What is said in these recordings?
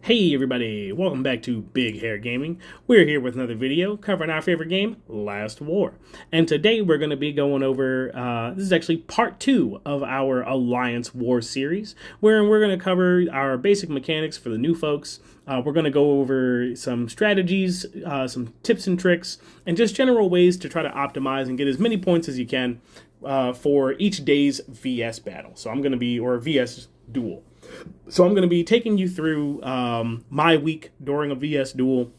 Hey everybody, welcome back to Big Hair Gaming. We're here with another video covering our favorite game, Last War. And today we're going to be going over, this is actually part 2 of our Alliance War series, where we're going to cover our basic mechanics for the new folks. We're going to go over some strategies, some tips and tricks, and just general ways to try to optimize and get as many points as you can for each day's VS battle. So I'm going to be, or VS duel. So I'm going to be taking you through my week during a VS duel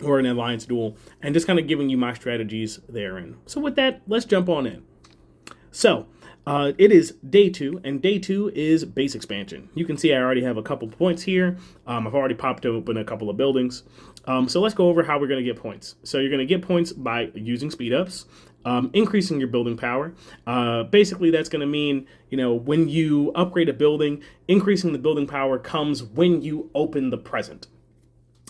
or an alliance duel and just kind of giving you my strategies therein. So with that, let's jump on in. So it is day 2, and day 2 is base expansion. You can see I already have a couple points here. I've already popped open a couple of buildings. So let's go over how we're going to get points. So you're going to get points by using speed ups, increasing your building power. Basically, that's going to mean, when you upgrade a building, increasing the building power comes when you open the present.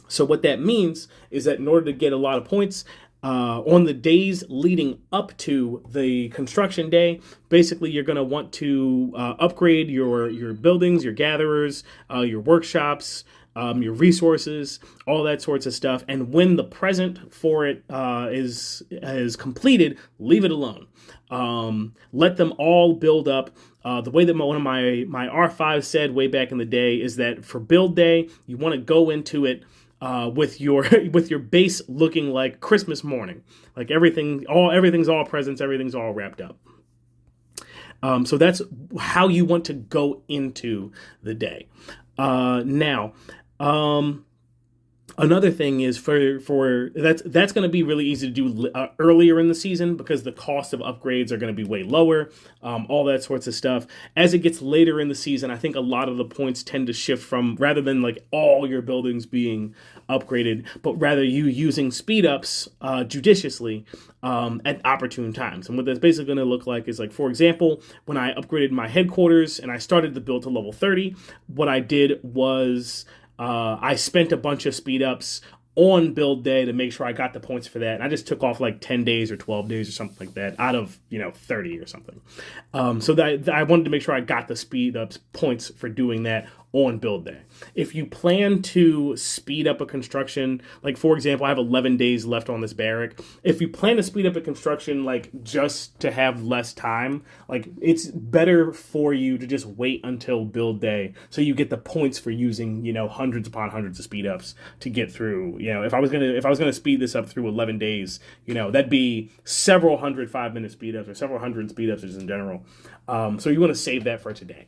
So what that means is that in order to get a lot of points, on the days leading up to the construction day, basically you're going to want to upgrade your buildings, your gatherers, your workshops, your resources, all that sorts of stuff. And when the present for it is completed, leave it alone. Let them all build up. The way that one of my R5 said way back in the day is that for build day, you want to go into it with your base looking like Christmas morning, like everything's all presents, everything's all wrapped up. So that's how you want to go into the day. Now, another thing is for that's going to be really easy to do earlier in the season because the cost of upgrades are going to be way lower, all that sorts of stuff. As it gets later in the season, I think a lot of the points tend to shift from, rather than like all your buildings being upgraded, but rather you using speed ups judiciously at opportune times. And what that's basically going to look like is, like, for example, when I upgraded my headquarters and I started the build to level 30, what I did was I spent a bunch of speed ups on build day to make sure I got the points for that. And I just took off like 10 days or 12 days or something like that out of, 30 or something. So that I wanted to make sure I got the speed ups points for doing that on build day. If you plan to speed up a construction, like for example, I have 11 days left on this barrack. If you plan to speed up a construction, like just to have less time, like it's better for you to just wait until build day so you get the points for using, hundreds upon hundreds of speed ups to get through. If I was gonna speed this up through 11 days, that'd be several hundred 5-minute speed ups or several hundred speed ups just in general. So you want to save that for today.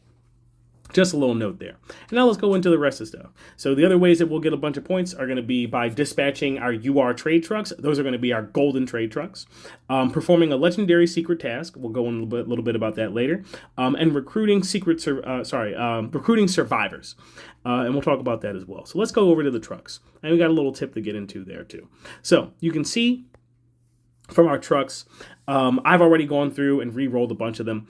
Just a little note there. And now let's go into the rest of the stuff. So the other ways that we'll get a bunch of points are going to be by dispatching our UR trade trucks. Those are going to be our golden trade trucks. Performing a legendary secret task. We'll go in a little bit about that later. And recruiting recruiting survivors. And we'll talk about that as well. So let's go over to the trucks. And we got a little tip to get into there too. So you can see from our trucks, I've already gone through and re-rolled a bunch of them.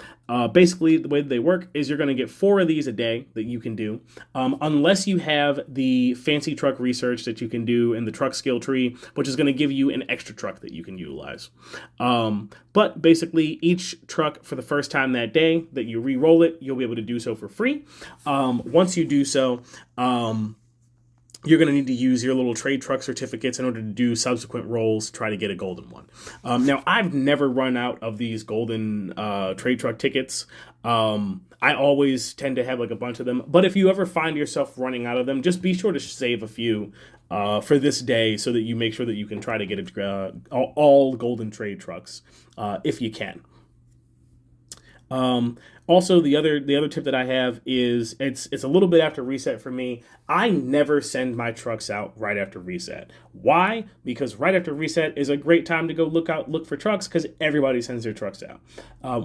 Basically, the way that they work is you're going to get 4 of these a day that you can do, unless you have the fancy truck research that you can do in the truck skill tree, which is going to give you an extra truck that you can utilize. But basically, each truck for the first time that day that you re-roll it, you'll be able to do so for free. Once you do so, you're going to need to use your little trade truck certificates in order to do subsequent rolls to try to get a golden one. Now, I've never run out of these golden trade truck tickets. I always tend to have like a bunch of them. But if you ever find yourself running out of them, just be sure to save a few for this day so that you make sure that you can try to get all golden trade trucks if you can. Also, the other tip that I have is it's a little bit after reset for me. I never send my trucks out right after reset. Why? Because right after reset is a great time to go look for trucks because everybody sends their trucks out.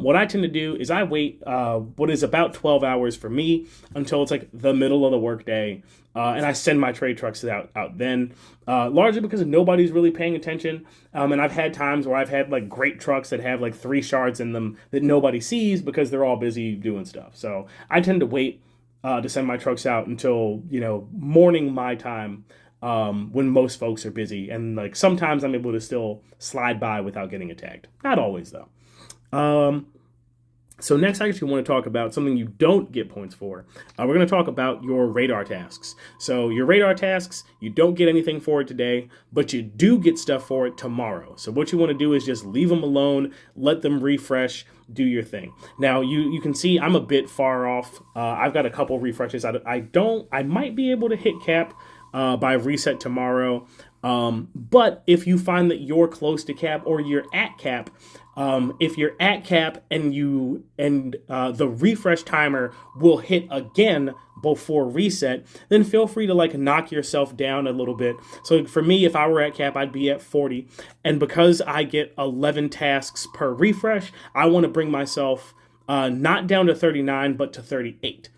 What I tend to do is I wait what is about 12 hours for me until it's like the middle of the workday. And I send my trade trucks out then, largely because nobody's really paying attention. And I've had times where I've had like great trucks that have like 3 shards in them that nobody sees because they're all busy doing stuff. So I tend to wait to send my trucks out until, morning my time, when most folks are busy. And like sometimes I'm able to still slide by without getting attacked. Not always though. So next, I actually want to talk about something you don't get points for. We're going to talk about your radar tasks. So your radar tasks, you don't get anything for it today, but you do get stuff for it tomorrow. So what you want to do is just leave them alone, let them refresh, do your thing. Now you can see I'm a bit far off. I've got a couple refreshes. I might be able to hit cap by reset tomorrow. But if you find that you're close to cap or you're at cap, if you're at cap and the refresh timer will hit again before reset, then feel free to like knock yourself down a little bit. So for me, if I were at cap, I'd be at 40, and because I get 11 tasks per refresh, I want to bring myself not down to 39 but to 38.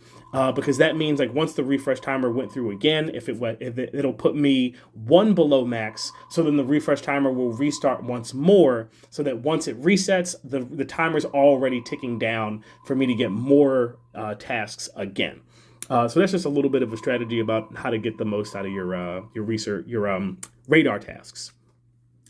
Because that means like once the refresh timer went through again, it'll put me one below max. So then the refresh timer will restart once more, so that once it resets, the timer's already ticking down for me to get more tasks again. So that's just a little bit of a strategy about how to get the most out of your radar tasks.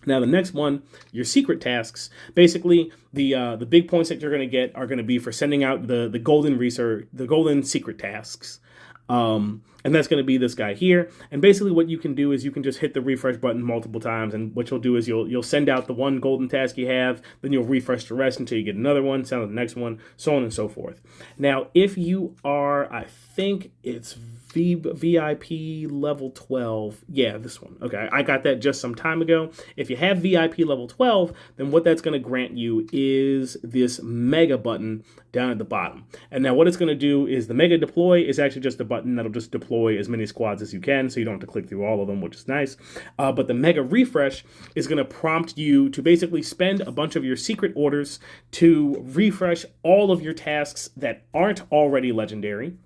Now the next one, your secret tasks. Basically, the big points that you're going to get are going to be for sending out the golden secret tasks. And that's going to be this guy here. And basically what you can do is you can just hit the refresh button multiple times, and what you'll do is you'll send out the one golden task you have, then you'll refresh the rest until you get another one, send out the next one, so on and so forth. Now, if you are, I think it's VIP level 12. Yeah, this one. Okay, I got that just some time ago. If you have VIP level 12, then what that's going to grant you is this mega button down at the bottom. And now what it's going to do is the mega deploy is actually just a button that'll just deploy as many squads as you can, so you don't have to click through all of them, which is nice. But the mega refresh is going to prompt you to basically spend a bunch of your secret orders to refresh all of your tasks that aren't already legendary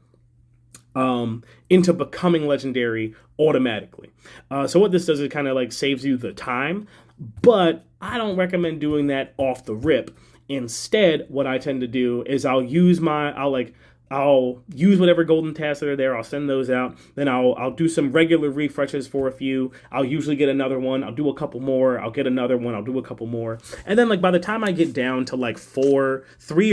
into becoming legendary automatically. So what this does is kind of like saves you the time, but I don't recommend doing that off the rip. Instead, what I tend to do is I'll use whatever golden tasks that are there. I'll send those out. Then I'll do some regular refreshes for a few. I'll usually get another one. I'll do a couple more. I'll get another one. I'll do a couple more. And then like by the time I get down to like 3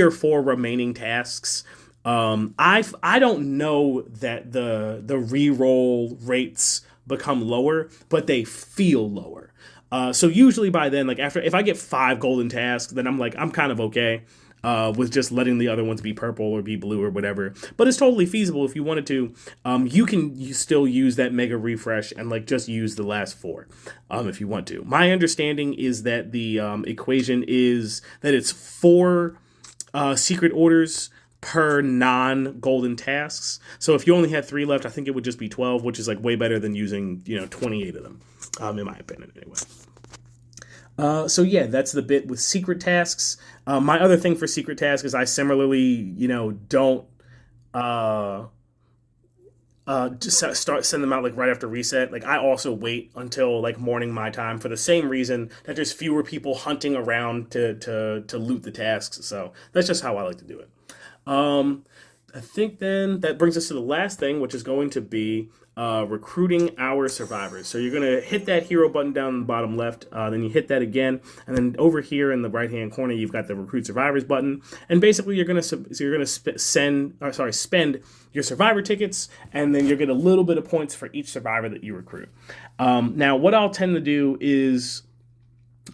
or 4 remaining tasks, I don't know that the reroll rates become lower, but they feel lower. So usually by then, like if I get 5 golden tasks, then I'm kind of okay with just letting the other ones be purple or be blue or whatever. But it's totally feasible if you wanted to. You still use that mega refresh and like just use the last 4 if you want to. My understanding is that the equation is that it's 4 secret orders per non-golden tasks. So if you only had 3 left, I think it would just be 12, which is like way better than using 28 of them, in my opinion anyway. So yeah, that's the bit with secret tasks. My other thing for secret tasks is I similarly, don't just send them out like right after reset. Like I also wait until like morning my time for the same reason that there's fewer people hunting around to loot the tasks. So that's just how I like to do it. I think then that brings us to the last thing, which is going to be recruiting our survivors. So you're going to hit that hero button down in the bottom left, then you hit that again, and then over here in the right hand corner you've got the recruit survivors button. And basically you're going to spend your survivor tickets, and then you'll get a little bit of points for each survivor that you recruit. Now what I'll tend to do is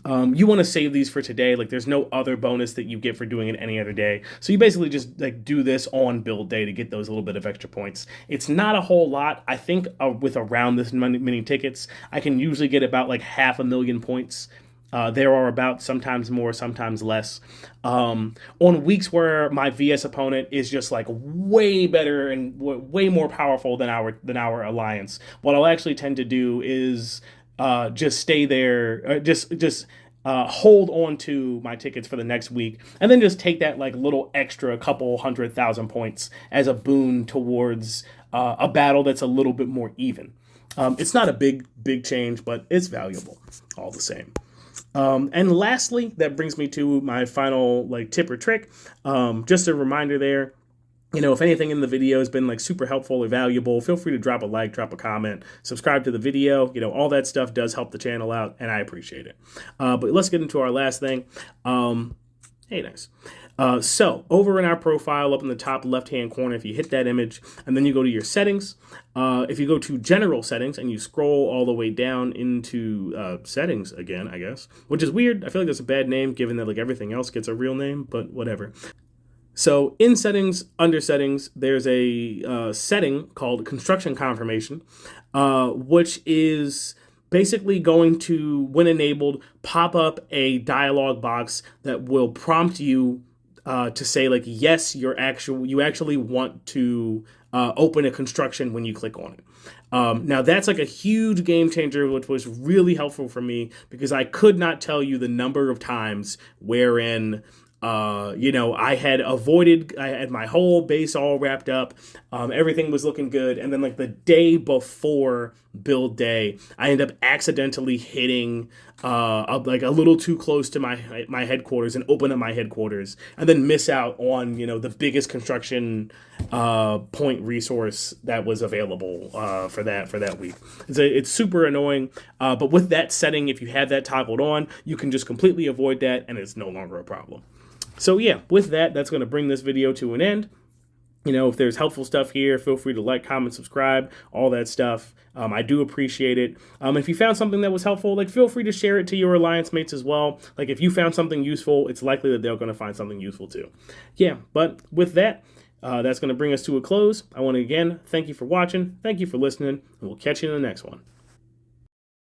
you want to save these for today. Like there's no other bonus that you get for doing it any other day. So you basically just like do this on build day to get those little bit of extra points. It's not a whole lot. I think with around this many tickets, I can usually get about like 500,000 points. There are about sometimes more, sometimes less. On weeks where my VS opponent is just like way better and way more powerful than our alliance, what I'll actually tend to do is just stay there, just hold on to my tickets for the next week, and then just take that like little extra couple 100,000 points as a boon towards a battle that's a little bit more even. It's not a big change, but it's valuable all the same. And lastly, that brings me to my final like tip or trick. Just a reminder there. If anything in the video has been like super helpful or valuable, feel free to drop a like, drop a comment, subscribe to the video. All that stuff does help the channel out, and I appreciate it. But let's get into our last thing. Hey, nice. So over in our profile, up in the top left-hand corner, if you hit that image and then you go to your settings, if you go to general settings and you scroll all the way down into settings again, I guess, which is weird. I feel like that's a bad name given that like everything else gets a real name, but whatever. So in settings, under settings, there's a setting called construction confirmation, which is basically going to, when enabled, pop up a dialog box that will prompt you to say like, yes, you actually want to open a construction when you click on it. Now that's like a huge game changer, which was really helpful for me because I could not tell you the number of times wherein I had my whole base all wrapped up. Everything was looking good. And then like the day before build day, I end up accidentally hitting like a little too close to my headquarters and open up my headquarters and then miss out on, the biggest construction point resource that was available for that week. It's super annoying. But with that setting, if you have that toggled on, you can just completely avoid that and it's no longer a problem. So yeah, with that, that's going to bring this video to an end. If there's helpful stuff here, feel free to like, comment, subscribe, all that stuff. I do appreciate it. If you found something that was helpful, like feel free to share it to your alliance mates as well. Like if you found something useful, it's likely that they're going to find something useful too. Yeah, but with that, that's going to bring us to a close. I want to again thank you for watching, thank you for listening, and we'll catch you in the next one.